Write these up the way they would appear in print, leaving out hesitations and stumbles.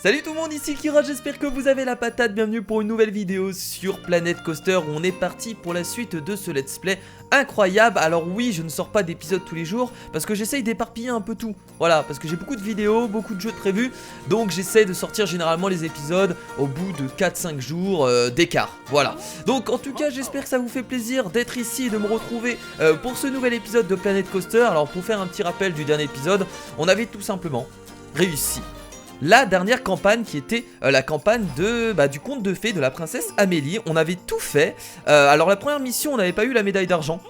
Salut tout le monde, ici Kira, j'espère que vous avez la patate, bienvenue pour une nouvelle vidéo sur Planet Coaster où on est parti pour la suite de ce let's play incroyable. Alors oui, je ne sors pas d'épisodes tous les jours parce que j'essaye d'éparpiller un peu tout. Voilà, parce que j'ai beaucoup de vidéos, beaucoup de jeux de prévus, donc j'essaye de sortir généralement les épisodes au bout de 4-5 jours d'écart. Voilà, donc en tout cas j'espère que ça vous fait plaisir d'être ici et de me retrouver pour ce nouvel épisode de Planet Coaster. Alors pour faire un petit rappel du dernier épisode, on avait tout simplement réussi la dernière campagne qui était la campagne du conte de fées de la princesse Amélie. On avait tout fait. Alors la première mission, on n'avait pas eu la médaille d'argent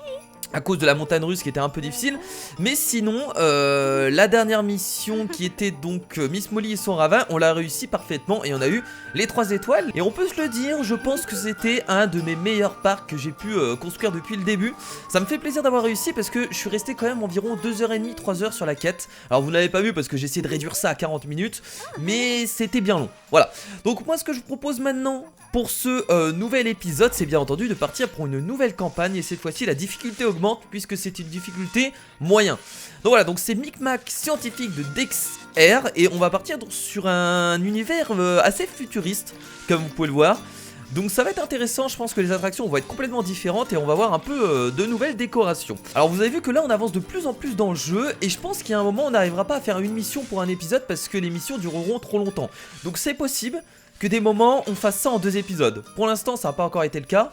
à cause de la montagne russe qui était un peu difficile. Mais sinon, la dernière mission qui était donc Miss Molly et son ravin, on l'a réussi parfaitement et on a eu les 3 étoiles. Et on peut se le dire, je pense que c'était un de mes meilleurs parcs que j'ai pu construire depuis le début. Ça me fait plaisir d'avoir réussi parce que je suis resté quand même environ 2h30, 3h sur la quête. Alors vous n'avez pas vu parce que j'ai essayé de réduire ça à 40 minutes, mais c'était bien long. Voilà, donc moi ce que je vous propose maintenant pour ce nouvel épisode, c'est bien entendu de partir pour une nouvelle campagne. Et cette fois-ci la difficulté augmente puisque c'est une difficulté moyen. Donc voilà, donc c'est Micmac scientifique de DexR. Et on va partir donc sur un univers assez futuriste, comme vous pouvez le voir. Donc ça va être intéressant, je pense que les attractions vont être complètement différentes et on va voir un peu de nouvelles décorations. Alors vous avez vu que là on avance de plus en plus dans le jeu et je pense qu'il y a un moment on n'arrivera pas à faire une mission pour un épisode parce que les missions dureront trop longtemps. Donc c'est possible que des moments on fasse ça en 2 épisodes. Pour l'instant ça n'a pas encore été le cas,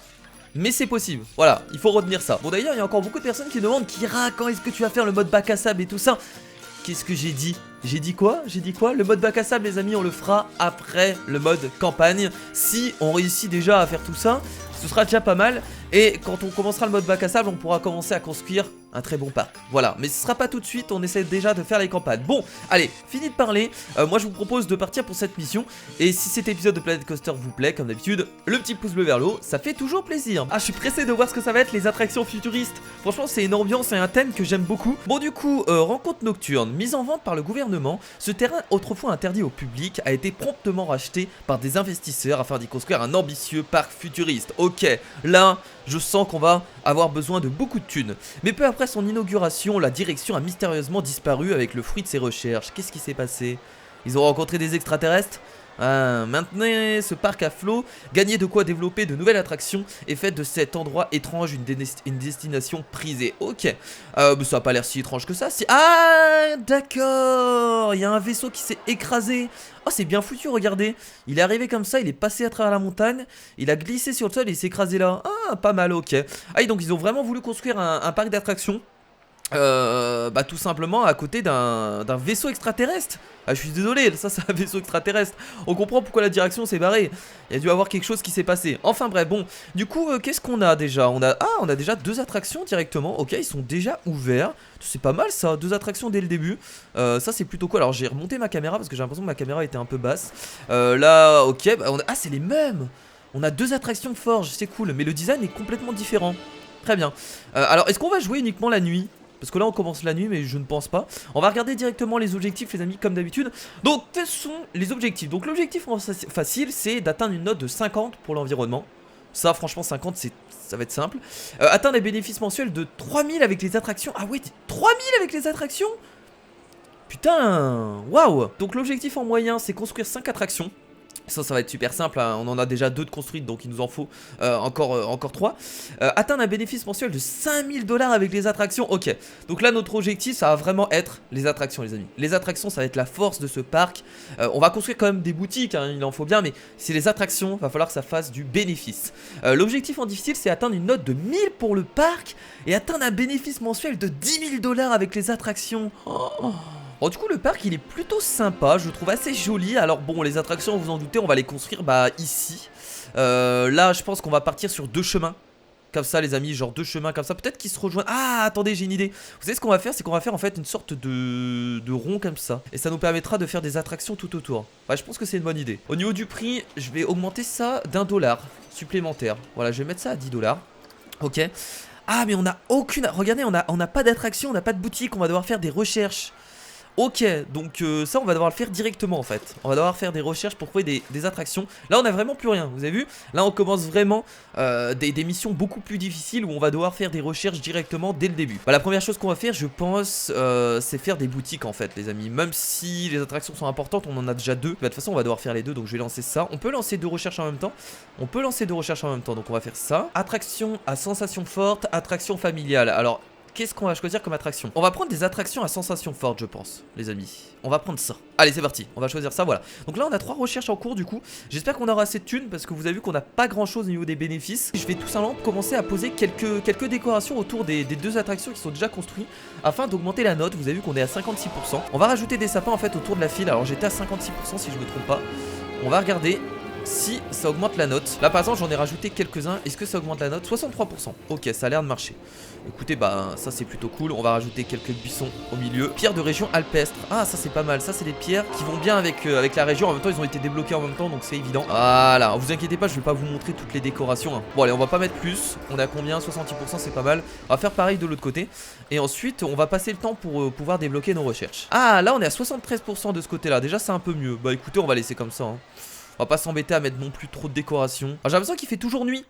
mais c'est possible. Voilà, il faut retenir ça. Bon d'ailleurs il y a encore beaucoup de personnes qui demandent Kira, quand est-ce que tu vas faire le mode bac à sable et tout ça. Qu'est-ce que j'ai dit? J'ai dit quoi? Le mode bac à sable les amis, on le fera après le mode campagne. Si on réussit déjà à faire tout ça, ce sera déjà pas mal. Et quand on commencera le mode bac à sable, on pourra commencer à construire un très bon parc. Voilà, mais ce sera pas tout de suite, on essaie déjà de faire les campagnes. Bon, allez, fini de parler. Moi je vous propose de partir pour cette mission. Et si cet épisode de Planet Coaster vous plaît, comme d'habitude, le petit pouce bleu vers le haut, ça fait toujours plaisir. Ah, je suis pressé de voir ce que ça va être les attractions futuristes. Franchement, c'est une ambiance et un thème que j'aime beaucoup. Bon, du coup, rencontre nocturne, mise en vente par le gouvernement. Ce terrain, autrefois interdit au public, a été promptement racheté par des investisseurs afin d'y construire un ambitieux parc futuriste. Ok, là, je sens qu'on va avoir besoin de beaucoup de thunes. Mais peu après son inauguration, la direction a mystérieusement disparu avec le fruit de ses recherches. Qu'est-ce qui s'est passé? Ils ont rencontré des extraterrestres? Maintenez ce parc à flot, gagnez de quoi développer de nouvelles attractions et faites de cet endroit étrange une destination prisée. Ok, mais ça a pas l'air si étrange que ça. Ah, d'accord, il y a un vaisseau qui s'est écrasé. Oh, c'est bien foutu, regardez. Il est arrivé comme ça, il est passé à travers la montagne, il a glissé sur le sol et il s'est écrasé là. Ah, pas mal, ok. Ah, et donc ils ont vraiment voulu construire un parc d'attractions. Tout simplement à côté d'un vaisseau extraterrestre. Ah, je suis désolé, ça c'est un vaisseau extraterrestre. On comprend pourquoi la direction s'est barrée. Il y a dû avoir quelque chose qui s'est passé. Enfin bref, bon, du coup qu'est-ce qu'on a déjà? On a déjà 2 attractions directement. Ok, ils sont déjà ouverts. C'est pas mal ça, 2 attractions dès le début. Ça c'est plutôt cool. Alors j'ai remonté ma caméra parce que j'ai l'impression que ma caméra était un peu basse. Là, ok, ah c'est les mêmes. On a 2 attractions forge, c'est cool. Mais le design est complètement différent. Très bien. Alors est-ce qu'on va jouer uniquement la nuit? Parce que là on commence la nuit mais je ne pense pas. On va regarder directement les objectifs les amis comme d'habitude. Donc quels sont les objectifs? Donc l'objectif facile c'est d'atteindre une note de 50 pour l'environnement. Ça franchement 50 ça va être simple. Atteindre des bénéfices mensuels de 3000 avec les attractions. Ah ouais, 3000 avec les attractions? Putain, waouh. Donc l'objectif en moyen c'est construire 5 attractions. Ça va être super simple, hein. On en a déjà 2 de construites donc il nous en faut encore 3. Atteindre un bénéfice mensuel de 5000 $ avec les attractions. Ok, donc là notre objectif ça va vraiment être les attractions les amis. Les attractions ça va être la force de ce parc. On va construire quand même des boutiques, hein, il en faut bien, mais c'est les attractions, va falloir que ça fasse du bénéfice. L'objectif en difficile c'est atteindre une note de 1000 pour le parc et atteindre un bénéfice mensuel de 10 000 $ avec les attractions. Bon, du coup le parc il est plutôt sympa, je le trouve assez joli. Alors bon, les attractions vous en doutez on va les construire ici. Là je pense qu'on va partir sur 2 chemins comme ça les amis, genre 2 chemins comme ça, peut-être qu'ils se rejoignent. Ah attendez, j'ai une idée. Vous savez ce qu'on va faire, c'est qu'on va faire en fait une sorte de rond comme ça. Et ça nous permettra de faire des attractions tout autour. Ouais, je pense que c'est une bonne idée. Au niveau du prix, je vais augmenter ça d'1 $ supplémentaire. Voilà, je vais mettre ça à 10 $. Ok. Ah mais on a aucune... Regardez, on a pas d'attraction, on n'a pas de boutique, on va devoir faire des recherches. Ok, donc ça on va devoir le faire directement en fait. On va devoir faire des recherches pour trouver des attractions. Là on a vraiment plus rien, vous avez vu? Là on commence vraiment des missions beaucoup plus difficiles où on va devoir faire des recherches directement dès le début. Bah, la première chose qu'on va faire je pense c'est faire des boutiques en fait les amis. Même si les attractions sont importantes, on en a déjà 2. Bah, de toute façon on va devoir faire les 2 donc je vais lancer ça. On peut lancer 2 recherches en même temps. On peut lancer 2 recherches en même temps donc on va faire ça. Attraction à sensation forte, attraction familiale. Alors... qu'est-ce qu'on va choisir comme attraction? On va prendre des attractions à sensation forte je pense les amis. On va prendre ça. Allez c'est parti, on va choisir ça, voilà. Donc là on a 3 recherches en cours du coup. J'espère qu'on aura assez de thunes parce que vous avez vu qu'on n'a pas grand chose au niveau des bénéfices. Je vais tout simplement commencer à poser quelques décorations autour des 2 attractions qui sont déjà construites afin d'augmenter la note. Vous avez vu qu'on est à 56%. On va rajouter des sapins en fait autour de la file. Alors j'étais à 56% si je me trompe pas. On va regarder si ça augmente la note. Là par exemple j'en ai rajouté quelques-uns. Est-ce que ça augmente la note? 63%. Ok, ça a l'air de marcher. Écoutez, bah ça c'est plutôt cool. On va rajouter quelques buissons au milieu. Pierre de région alpestre. Ah ça c'est pas mal. Ça c'est des pierres qui vont bien avec la région. En même temps ils ont été débloqués en même temps donc c'est évident. Voilà, vous inquiétez pas, je vais pas vous montrer toutes les décorations hein. Bon allez, on va pas mettre plus. On a combien? 66%, c'est pas mal. On va faire pareil de l'autre côté. Et ensuite on va passer le temps pour pouvoir débloquer nos recherches. Ah là on est à 73% de ce côté là. Déjà c'est un peu mieux. Bah écoutez, on va laisser comme ça hein. On va pas s'embêter à mettre non plus trop de décoration. Alors j'ai l'impression qu'il fait toujours nuit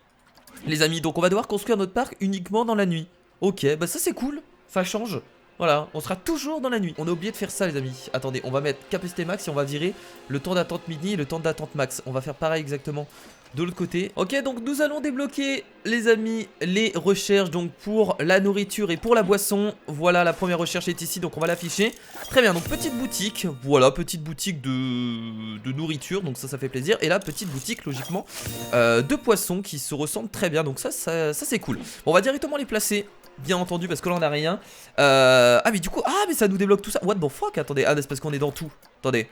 les amis, donc on va devoir construire notre parc uniquement dans la nuit. Ok, bah ça c'est cool, ça change. Voilà, on sera toujours dans la nuit. On a oublié de faire ça les amis. Attendez, on va mettre capacité max et on va virer le temps d'attente mini et le temps d'attente max. On va faire pareil exactement de l'autre côté. Ok, donc nous allons débloquer les amis les recherches donc pour la nourriture et pour la boisson. Voilà, la première recherche est ici donc on va l'afficher. Très bien, donc petite boutique. Voilà, petite boutique de nourriture, donc ça fait plaisir. Et là, petite boutique logiquement de poissons qui se ressemblent très bien. Donc ça c'est cool. Bon, on va directement les placer. Bien entendu parce que là on a rien. Ah mais du coup, ah mais ça nous débloque tout ça. What the fuck, attendez, ah c'est parce qu'on est dans tout. Attendez.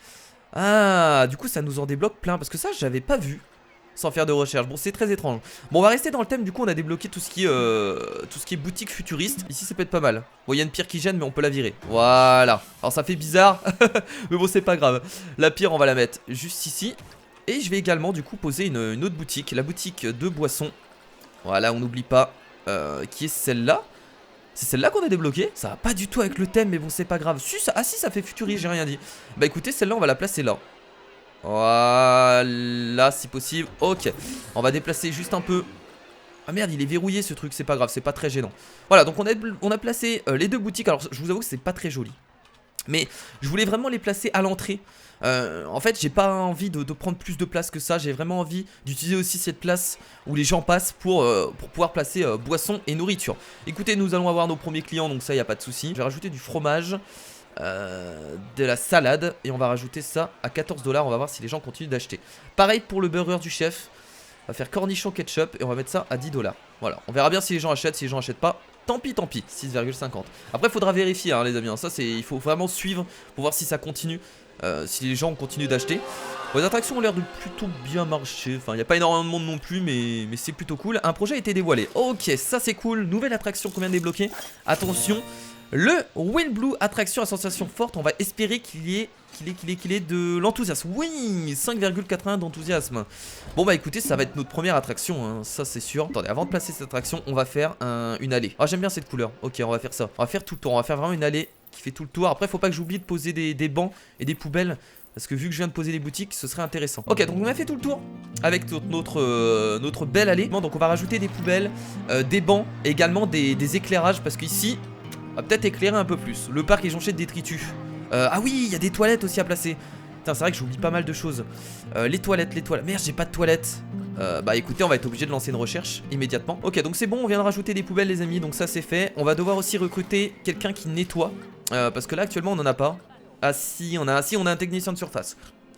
Ah du coup ça nous en débloque plein. Parce que ça j'avais pas vu sans faire de recherche, bon c'est très étrange. Bon on va rester dans le thème, du coup on a débloqué tout ce qui est boutique futuriste. Ici ça peut être pas mal. Bon il y a une pierre qui gêne mais on peut la virer. Voilà, alors ça fait bizarre mais bon c'est pas grave. La pierre on va la mettre juste ici. Et je vais également du coup poser une autre boutique. La boutique de boissons. Voilà, on n'oublie pas qui est celle-là. C'est celle-là qu'on a débloquée. Ça va pas du tout avec le thème mais bon c'est pas grave. Si, ça, ah si ça fait futuriste, j'ai rien dit. Bah écoutez, celle-là on va la placer là. Voilà, si possible. Ok, on va déplacer juste un peu. Ah merde, il est verrouillé ce truc, c'est pas grave, c'est pas très gênant. Voilà, donc on a placé les 2 boutiques. Alors je vous avoue que c'est pas très joli, mais je voulais vraiment les placer à l'entrée. En fait j'ai pas envie de prendre plus de place que ça. J'ai vraiment envie d'utiliser aussi cette place où les gens passent pour pouvoir placer boissons et nourriture. Écoutez, nous allons avoir nos premiers clients, donc ça y a pas de souci. Je vais rajouter du fromage, de la salade, et on va rajouter ça à 14 $. On va voir si les gens continuent d'acheter. Pareil pour le burger du chef. On va faire cornichon ketchup et on va mettre ça à 10 $. Voilà, on verra bien si les gens achètent. Si les gens achètent pas, tant pis, 6,50. Après il faudra vérifier hein, les amis, ça c'est, il faut vraiment suivre pour voir si ça continue, si les gens continuent d'acheter. Bon, les attractions ont l'air de plutôt bien marcher. Enfin il n'y a pas énormément de monde non plus, mais c'est plutôt cool. Un projet a été dévoilé, ok ça c'est cool. Nouvelle attraction qu'on vient de débloquer. Attention, le Wild Blue, attraction à sensation forte. On va espérer qu'il ait de l'enthousiasme. Oui, 5,81 d'enthousiasme. Bon bah écoutez, ça va être notre première attraction hein, ça c'est sûr. Attendez, avant de placer cette attraction, on va faire une allée. Ah j'aime bien cette couleur. Ok, on va faire ça. On va faire tout le tour, on va faire vraiment une allée qui fait tout le tour. Après faut pas que j'oublie de poser des bancs et des poubelles, parce que vu que je viens de poser des boutiques, ce serait intéressant. Ok, donc on a fait tout le tour avec notre belle allée. Donc on va rajouter des poubelles, des bancs, et également des éclairages, parce qu'ici on va peut-être éclairer un peu plus. Le parc est jonché de détritus. Ah oui, il y a des toilettes aussi à placer. Putain, c'est vrai que j'oublie pas mal de choses. Les toilettes. Merde, j'ai pas de toilettes. Bah écoutez, on va être obligé de lancer une recherche immédiatement. Ok, donc c'est bon, on vient de rajouter des poubelles les amis, donc ça c'est fait. On va devoir aussi recruter quelqu'un qui nettoie, parce que là actuellement on en a pas. Ah si, on a un technicien de surface.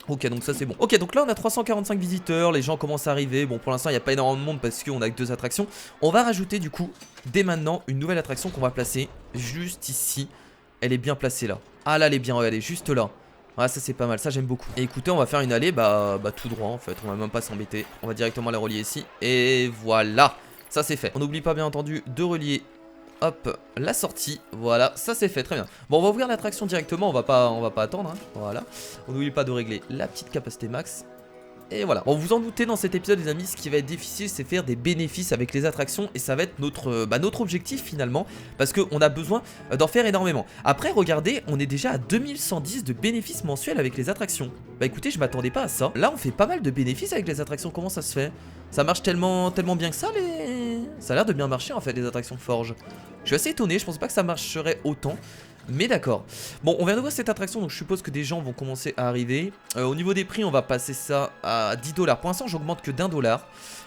Ok, donc ça c'est bon. Ok, donc là on a 345 visiteurs, les gens commencent à arriver. Bon, pour l'instant il n'y a pas énormément de monde parce qu'on a que 2 attractions. On va rajouter du coup, dès maintenant, une nouvelle attraction qu'on va placer juste ici. Elle est bien placée là. Ah là elle est bien, ouais, elle est juste là. Ah ça c'est pas mal, ça j'aime beaucoup. Et écoutez, on va faire une allée bah tout droit en fait, on va même pas s'embêter. On va directement la relier ici. Et voilà, ça c'est fait. On n'oublie pas bien entendu de relier, hop, la sortie. Voilà, ça c'est fait, très bien. Bon, on va ouvrir l'attraction directement, on va pas attendre hein. Voilà. On n'oublie pas de régler la petite capacité max. Et voilà. Bon, vous en doutez, dans cet épisode les amis, ce qui va être difficile c'est faire des bénéfices avec les attractions. Et ça va être notre objectif finalement. Parce qu'on a besoin d'en faire énormément. Après regardez, on est déjà à 2110 de bénéfices mensuels avec les attractions. Bah écoutez, je m'attendais pas à ça. Là on fait pas mal de bénéfices avec les attractions, comment ça se fait? Ça marche tellement bien que ça Ça a l'air de bien marcher en fait les attractions Forge. Je suis assez étonné, je pensais pas que ça marcherait autant. Mais d'accord. Bon, on vient de voir cette attraction, donc je suppose que des gens vont commencer à arriver. Au niveau des prix, on va passer ça à 10 $. Pour l'instant, j'augmente que d'1 $.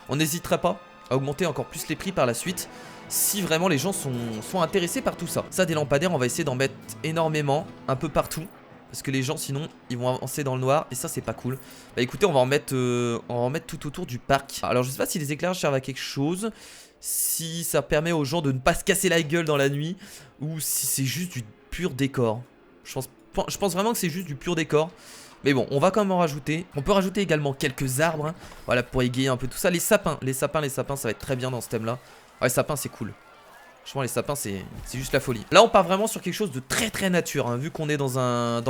On n'hésitera pas à augmenter encore plus les prix par la suite, si vraiment les gens sont intéressés par tout ça. Ça, des lampadaires, on va essayer d'en mettre énormément, un peu partout. Parce que les gens, sinon, ils vont avancer dans le noir. Et ça, c'est pas cool. Bah écoutez, on va en mettre tout autour du parc. Alors, je sais pas si les éclairages servent à quelque chose. Si ça permet aux gens de ne pas se casser la gueule dans la nuit. Ou si c'est juste du pur décor. Je pense vraiment que c'est juste du pur décor. Mais bon, on va quand même en rajouter. On peut rajouter également quelques arbres. Hein. Voilà, pour égayer un peu tout ça. Les sapins, ça va être très bien dans ce thème-là. Ouais, les sapins, c'est cool. Franchement, les sapins, c'est juste la folie. Là, on part vraiment sur quelque chose de très nature, hein, vu qu'on est dans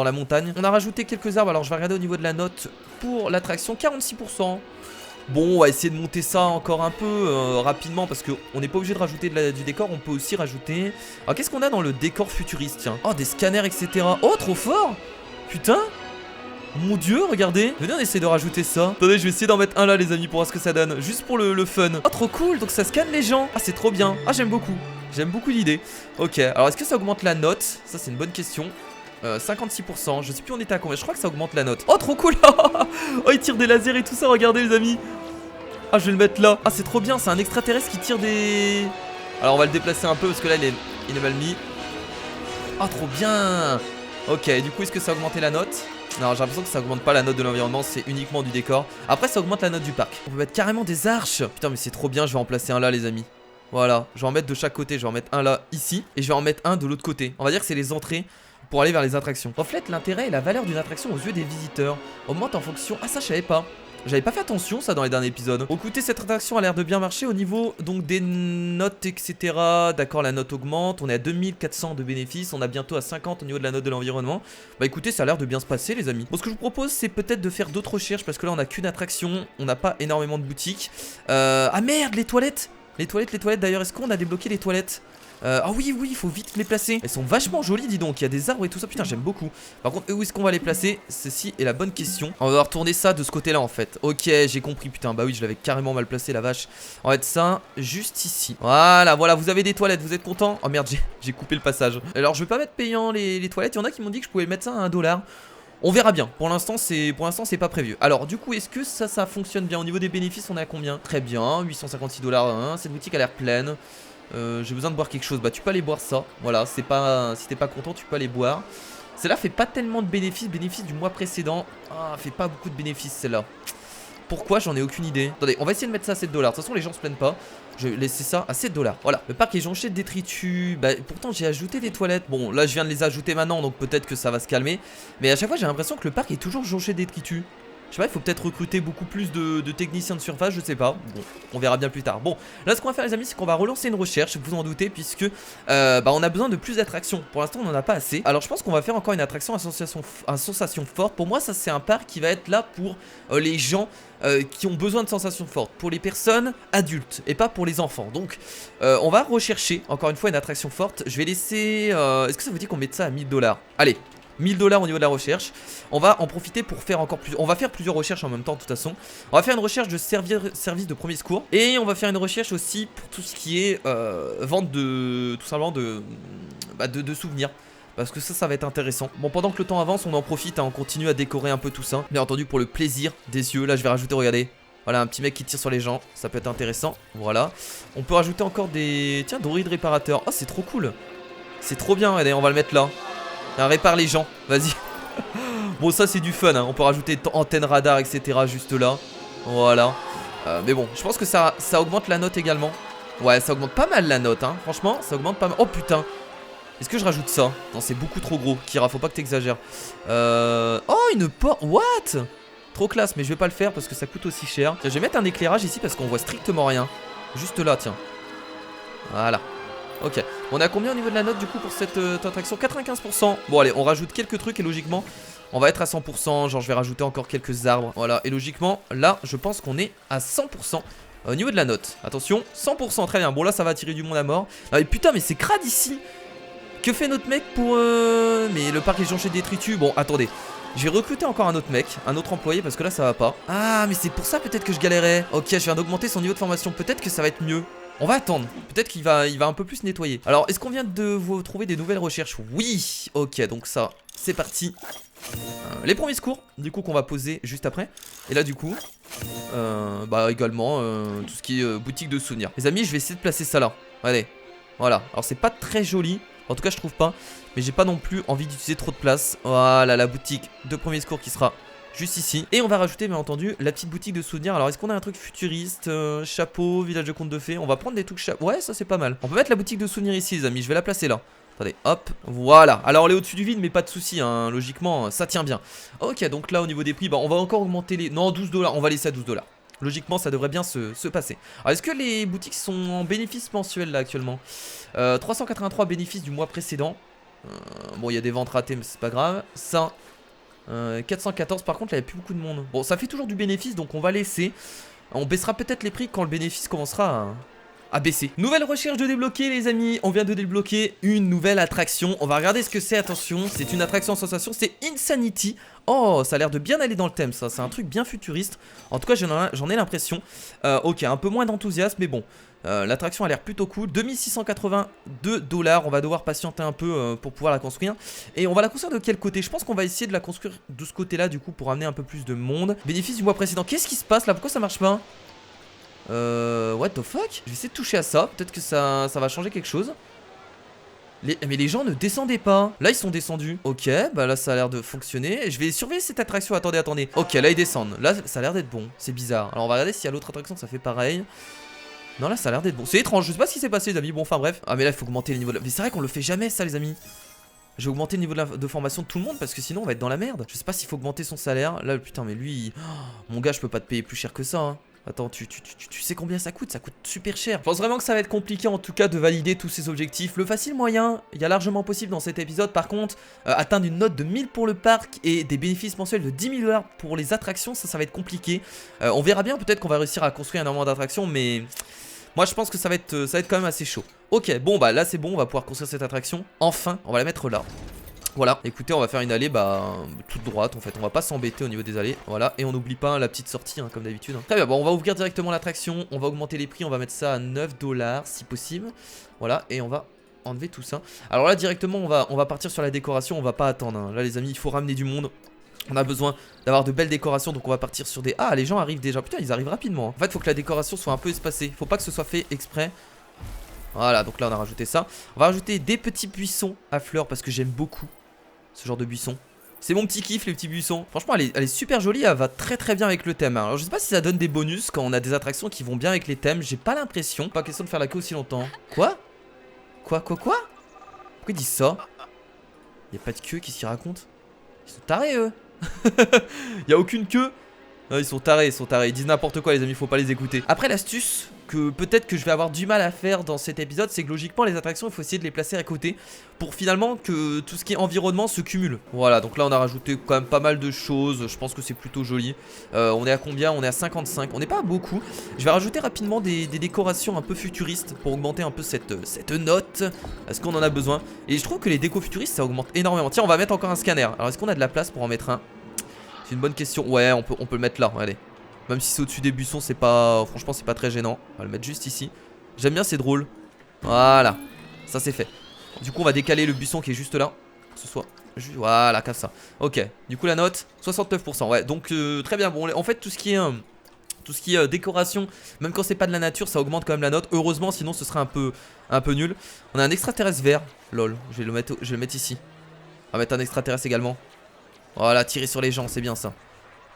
la montagne. On a rajouté quelques arbres. Alors, je vais regarder au niveau de la note pour l'attraction. 46%. Bon, on va essayer de monter ça encore un peu rapidement parce qu'on n'est pas obligé de rajouter du décor. On peut aussi rajouter... Alors, qu'est-ce qu'on a dans le décor futuriste, tiens? Oh, des scanners, etc. Oh, trop fort! Putain! Mon dieu, regardez. Venez, on essaie de rajouter ça. Attendez, je vais essayer d'en mettre un là, les amis, pour voir ce que ça donne. Juste pour le fun. Oh, trop cool. Donc, ça scanne les gens. Ah, c'est trop bien. Ah, j'aime beaucoup. J'aime beaucoup l'idée. Ok, alors est-ce que ça augmente la note? Ça, c'est une bonne question. 56%, je sais plus on était à combien, je crois que ça augmente la note. Oh trop cool. Oh il tire des lasers et tout ça, regardez les amis. Ah je vais le mettre là. Ah c'est trop bien, c'est un extraterrestre qui tire des... Alors on va le déplacer un peu parce que là il est mal mis. Ah trop bien. Ok, du coup est-ce que ça a augmenté la note? Non, j'ai l'impression que ça augmente pas la note de l'environnement, c'est uniquement du décor. Après ça augmente la note du parc. On peut mettre carrément des arches. Putain mais c'est trop bien, je vais en placer un là les amis. Voilà, je vais en mettre de chaque côté, je vais en mettre un là, ici. Et je vais en mettre un de l'autre côté. On va dire que c'est les entrées pour aller vers les attractions. Reflète l'intérêt et la valeur d'une attraction aux yeux des visiteurs. Augmente en fonction... Ah ça je savais pas. J'avais pas fait attention ça dans les derniers épisodes. Bon, écoutez, cette attraction a l'air de bien marcher au niveau donc des notes etc. D'accord, la note augmente. On est à 2400 de bénéfices. On a bientôt à 50 au niveau de la note de l'environnement. Bah écoutez, ça a l'air de bien se passer les amis. Bon, ce que je vous propose c'est peut-être de faire d'autres recherches. Parce que là on a qu'une attraction. On n'a pas énormément de boutiques. Ah merde, les toilettes. Les toilettes d'ailleurs, est-ce qu'on a débloqué les toilettes? Ah oui, il faut vite les placer. Elles sont vachement jolies, dis donc. Il y a des arbres et tout ça. Putain, j'aime beaucoup. Par contre, où est-ce qu'on va les placer? Ceci est la bonne question. On va retourner ça de ce côté-là en fait. Ok, j'ai compris. Putain, bah oui, je l'avais carrément mal placé, la vache. On va mettre ça juste ici. Voilà, vous avez des toilettes. Vous êtes contents? Oh merde, j'ai coupé le passage. Alors, je vais pas mettre payant les toilettes. Il y en a qui m'ont dit que je pouvais mettre ça à 1 $. On verra bien. Pour l'instant, c'est pas prévu. Alors, du coup, est-ce que ça fonctionne bien? Au niveau des bénéfices, on est à combien? Très bien, 856 $. Hein. Cette boutique a l'air pleine. J'ai besoin de boire quelque chose. Bah, tu peux aller boire ça. Voilà, si t'es pas content, tu peux aller boire. Celle-là fait pas tellement de bénéfices. Bénéfices du mois précédent. Ah, fait pas beaucoup de bénéfices celle-là. Pourquoi? J'en ai aucune idée. Attendez, on va essayer de mettre ça à 7 $. De toute façon, les gens se plaignent pas. Je vais laisser ça à 7 $. Voilà, le parc est jonché de détritus. Bah, pourtant, j'ai ajouté des toilettes. Bon, là, je viens de les ajouter maintenant, donc peut-être que ça va se calmer. Mais à chaque fois, j'ai l'impression que le parc est toujours jonché de détritus. Je sais pas, il faut peut-être recruter beaucoup plus de techniciens de surface, je sais pas. Bon, on verra bien plus tard. Bon, là ce qu'on va faire les amis, c'est qu'on va relancer une recherche, vous en doutez, puisque bah, on a besoin de plus d'attractions. Pour l'instant, on en a pas assez. Alors je pense qu'on va faire encore une attraction à sensation forte. Pour moi, ça c'est un parc qui va être là pour les gens qui ont besoin de sensations fortes. Pour les personnes adultes et pas pour les enfants. Donc, on va rechercher encore une fois une attraction forte. Je vais laisser... Est-ce que ça vous dit qu'on mette ça à 1000 $? Allez, 1000 $ au niveau de la recherche. On va en profiter pour faire encore plus. On va faire plusieurs recherches en même temps de toute façon. On va faire une recherche de service de premier secours. Et on va faire une recherche aussi pour tout ce qui est vente de... Tout simplement de souvenirs. Parce que ça va être intéressant. Bon, pendant que le temps avance, on en profite, hein, on continue à décorer un peu tout ça. Bien entendu pour le plaisir des yeux. Là je vais rajouter, regardez. Voilà, un petit mec qui tire sur les gens. Ça peut être intéressant. Voilà. On peut rajouter encore des... Tiens, droïdes réparateurs. Oh, c'est trop cool. C'est trop bien, regardez, on va le mettre là. Répare les gens, vas-y. Bon, ça c'est du fun, hein. On peut rajouter antenne radar, etc. juste là. Voilà. Mais bon, je pense que ça augmente la note également. Ouais, ça augmente pas mal la note, hein. Franchement, ça augmente pas mal. Oh putain. Est-ce que je rajoute ça? Non, c'est beaucoup trop gros. Kira, faut pas que t'exagères. Oh, une porte. What? Trop classe, mais je vais pas le faire parce que ça coûte aussi cher. Tiens, je vais mettre un éclairage ici parce qu'on voit strictement rien. Juste là, tiens. Voilà. Ok, on a combien au niveau de la note du coup pour cette attraction? 95%. Bon allez, on rajoute quelques trucs et logiquement On va être à 100%, genre je vais rajouter encore quelques arbres. Voilà, et logiquement, là, je pense qu'on est à 100%. Au niveau de la note, attention, 100%, très bien. Bon là ça va attirer du monde à mort. Ah mais putain mais c'est crade ici. Que fait notre mec pour mais le parc est jonché de détritus. Bon attendez, je vais recruter encore un autre mec, un autre employé parce que là ça va pas. Ah mais c'est pour ça peut-être que je galérais. Ok, je viens d'augmenter son niveau de formation, peut-être que ça va être mieux. On va attendre, peut-être qu'il va un peu plus nettoyer. Alors est-ce qu'on vient de vous trouver des nouvelles recherches? Oui. Ok, donc ça, c'est parti. Les premiers secours, du coup qu'on va poser juste après. Et là du coup bah également tout ce qui est boutique de souvenirs. Les amis, je vais essayer de placer ça là. Allez, voilà. Alors c'est pas très joli, en tout cas je trouve pas. Mais j'ai pas non plus envie d'utiliser trop de place. Voilà, la boutique de premiers secours qui sera juste ici. Et on va rajouter bien entendu la petite boutique de souvenirs. Alors est-ce qu'on a un truc futuriste, chapeau, village de contes de fées? On va prendre des trucs chapeau. Ouais, ça c'est pas mal. On peut mettre la boutique de souvenirs ici les amis, je vais la placer là. Attendez, hop, voilà. Alors on est au-dessus du vide mais pas de soucis hein. Logiquement ça tient bien. Ok, donc là au niveau des prix, bah on va encore augmenter les... Non, 12 $, on va laisser à 12 $. Logiquement ça devrait bien se passer. Alors est-ce que les boutiques sont en bénéfice mensuel là actuellement? 383 bénéfices du mois précédent. Bon il y a des ventes ratées mais c'est pas grave. Ça 414 par contre là il n'y a plus beaucoup de monde. Bon ça fait toujours du bénéfice donc on va laisser. On baissera peut-être les prix quand le bénéfice commencera à baisser. Nouvelle recherche de débloquer les amis. On vient de débloquer une nouvelle attraction. On va regarder ce que c'est, attention. C'est une attraction en sensation, c'est Insanity. Oh ça a l'air de bien aller dans le thème ça. C'est un truc bien futuriste. En tout cas j'en ai l'impression. Ok, un peu moins d'enthousiasme mais bon. L'attraction a l'air plutôt cool. 2682 $. On va devoir patienter un peu pour pouvoir la construire. Et on va la construire de quel côté? Je pense qu'on va essayer de la construire de ce côté là du coup pour amener un peu plus de monde. Bénéfice du mois précédent. Qu'est-ce qui se passe là? Pourquoi ça marche pas? What the fuck? Je vais essayer de toucher à ça. Peut-être que ça va changer quelque chose. Mais les gens ne descendaient pas. Là ils sont descendus. Ok, bah là ça a l'air de fonctionner. Je vais surveiller cette attraction. Attendez. Ok, là ils descendent. Là ça a l'air d'être bon. C'est bizarre. Alors on va regarder s'il y a l'autre attraction ça fait pareil. Non là ça a l'air d'être bon. C'est étrange, je sais pas ce qui s'est passé les amis. Bon enfin bref. Ah mais là il faut augmenter le niveau de la... Mais c'est vrai qu'on le fait jamais ça les amis. J'ai augmenté le niveau de formation de tout le monde parce que sinon on va être dans la merde. Je sais pas s'il faut augmenter son salaire. Là putain mais lui mon gars je peux pas te payer plus cher que ça hein. Attends, tu sais combien ça coûte super cher. Je pense vraiment que ça va être compliqué en tout cas de valider tous ces objectifs. Le facile moyen, il y a largement possible dans cet épisode. Par contre, atteindre une note de 1000 pour le parc et des bénéfices mensuels de 10 000 $ pour les attractions, ça va être compliqué. On verra bien, peut-être qu'on va réussir à construire énormément d'attractions, mais moi je pense que ça va être quand même assez chaud. Ok, bon bah là c'est bon, on va pouvoir construire cette attraction. Enfin, on va la mettre là. Voilà, écoutez, on va faire une allée toute droite en fait, on va pas s'embêter au niveau des allées. Voilà, et on n'oublie pas la petite sortie hein, comme d'habitude. Très bien, bon on va ouvrir directement l'attraction, on va augmenter les prix, on va mettre ça à 9 $ si possible. Voilà, et on va enlever tout ça. Alors là directement on va partir sur la décoration, on va pas attendre hein. Là les amis, il faut ramener du monde. On a besoin d'avoir de belles décorations, donc on va partir sur des... Ah, les gens arrivent déjà, putain ils arrivent rapidement. En fait, il faut que la décoration soit un peu espacée, faut pas que ce soit fait exprès. Voilà, donc là on a rajouté ça. On va rajouter des petits buissons à fleurs parce que j'aime beaucoup ce genre de buisson. C'est mon petit kiff les petits buissons. Franchement elle est super jolie, elle va très bien avec le thème. Alors je sais pas si ça donne des bonus quand on a des attractions qui vont bien avec les thèmes. J'ai pas l'impression. Pas question de faire la queue aussi longtemps. Quoi? Pourquoi ils disent ça? Y'a pas de queue, qu'est-ce qu'ils racontent? Ils sont tarés eux. Y'a aucune queue. Non, ils sont tarés, ils disent n'importe quoi les amis, faut pas les écouter. Après l'astuce que peut-être que je vais avoir du mal à faire dans cet épisode, c'est que logiquement les attractions il faut essayer de les placer à côté pour finalement que tout ce qui est environnement se cumule. Voilà, donc là on a rajouté quand même pas mal de choses, je pense que c'est plutôt joli. On est à combien? On est à 55, on n'est pas à beaucoup. Je vais rajouter rapidement des décorations un peu futuristes pour augmenter un peu cette note. Est-ce qu'on en a besoin? Et je trouve que les décos futuristes ça augmente énormément. Tiens, on va mettre encore un scanner. Alors est-ce qu'on a de la place pour en mettre un? C'est une bonne question. Ouais, on peut le mettre là, allez. Même si c'est au-dessus des buissons, c'est pas... Franchement, c'est pas très gênant. On va le mettre juste ici. J'aime bien, c'est drôle. Voilà, ça c'est fait. Du coup, on va décaler le buisson qui est juste là. Que ce soit... Voilà, comme ça. Ok, du coup la note, 69%. Ouais, donc très bien. Bon, en fait, tout ce qui est décoration, même quand c'est pas de la nature, ça augmente quand même la note. Heureusement, sinon ce serait un peu nul. On a un extraterrestre vert. Lol, je vais le mettre ici. On va mettre un extraterrestre également. Voilà, tirer sur les gens, c'est bien ça.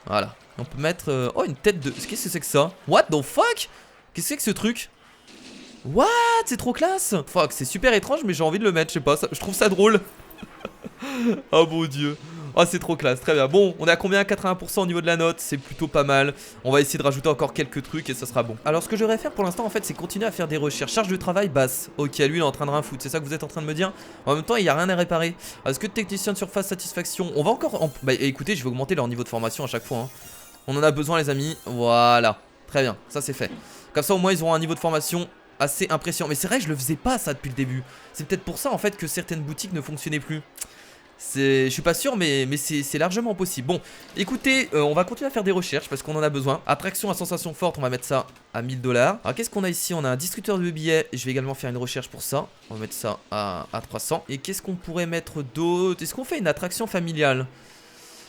Voilà. On peut mettre... Oh, une tête de... Qu'est-ce que c'est que ça? What the fuck? Qu'est-ce que c'est que ce truc? What? C'est trop classe. Fuck, c'est super étrange, mais j'ai envie de le mettre, je sais pas. Je trouve ça drôle. Oh mon dieu. Oh, c'est trop classe, très bien. Bon, on est à combien? 81% au niveau de la note, c'est plutôt pas mal. On va essayer de rajouter encore quelques trucs et ça sera bon. Alors, ce que je devrais faire pour l'instant, en fait, c'est continuer à faire des recherches. Charge de travail basse. Ok, lui, il est en train de rien foutre. C'est ça que vous êtes en train de me dire? En même temps, il n'y a rien à réparer. Est-ce que technicien de surface, satisfaction? On va encore. Bah, écoutez, je vais augmenter leur niveau de formation à chaque fois. Hein. On en a besoin, les amis. Voilà. Très bien, ça c'est fait. Comme ça, au moins, ils auront un niveau de formation assez impressionnant. Mais c'est vrai que je le faisais pas ça depuis le début. C'est peut-être pour ça, en fait, que certaines boutiques ne fonctionnaient plus. Je suis pas sûr mais c'est largement possible. Bon écoutez on va continuer à faire des recherches parce qu'on en a besoin. Attraction à sensation forte, on va mettre ça à 1000 $. Alors qu'est-ce qu'on a ici? On a un distributeur de billets. Je vais également faire une recherche pour ça. On va mettre ça à 300. Et qu'est-ce qu'on pourrait mettre d'autre? Est-ce qu'on fait une attraction familiale?